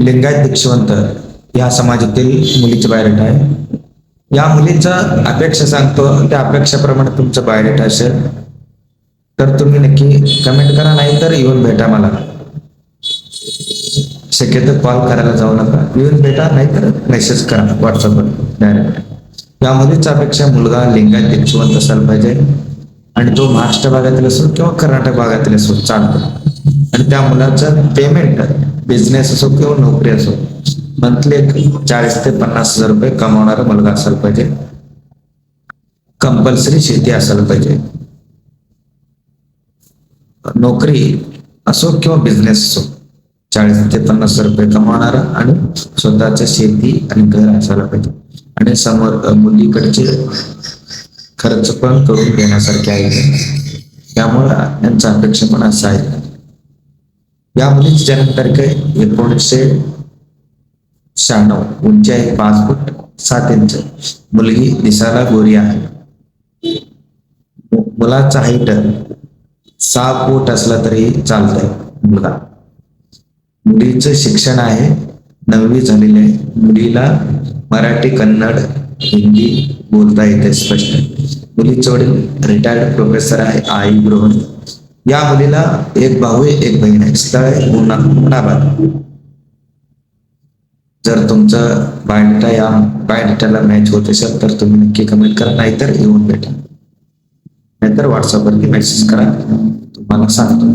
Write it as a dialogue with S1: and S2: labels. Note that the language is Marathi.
S1: लिंगायत दीक्षवंत या समाजातील मुलीचे बायोडेटा आहे. या मुलीचा अपेक्षा सांगतो, त्या अपेक्षेप्रमाणे तुमचं बायोडेटा असेल तर तुम्ही नक्की कमेंट करा, नाही तर येऊन भेटा मला. शक्यतो कॉल करायला जाऊ नका, येऊन भेटा नाहीतर मेसेज करा व्हॉट्सअपवर डायरेक्ट. या मुलीच्या अपेक्षा मुलगा लिंगायत दीक्षवंत असायला पाहिजे आणि तो महाराष्ट्र भागातील असो किंवा कर्नाटक भागातील असो चालतो. आणि त्या मुलाचं पेमेंट बिझनेस असो किंवा नोकरी असो मंथली 40 ते 50 हजार रुपये कमावणारा मुलगा असायला पाहिजे. कंपल्सरी शेती असायला पाहिजे. नोकरी असो किंवा बिझनेस असो 40 ते 50 हजार रुपये कमावणारा आणि स्वतःच्या शेती आणि घर असायला पाहिजे. आणि समोर मुलीकडचे खर्च पण करून घेण्यासारखे आहे, त्यामुळे यांचा अपेक्षा पण असा आहे. या मुलीची जन्मतारीख आहे 1996. उंची आहे 5 फूट 7 इंच. मुलगी दिसायला गोरी आहे. मुलाचा हाईट 6 फूट असला तरी चालतंय मुलगा. मुलीचं शिक्षण आहे 9वी झालेले आहे. मुलीला मराठी, कन्नड, हिंदी बोलता येते स्पष्ट. मुलीचे वडील रिटायर्ड प्रोफेसर आहे. आई गृहिणी. या मुलीला एक भाऊ आहे, एक बहीण आहे. स्थळ आहे उन्हाबाद. जर तुमचं बायोडेटा या बायोडेटाला मॅच होत असेल तर तुम्ही नक्की कमेंट करा, नाहीतर येऊन भेटा, नाहीतर व्हॉट्सअपवरती मेसेज करा, तुम्हाला सांगतो.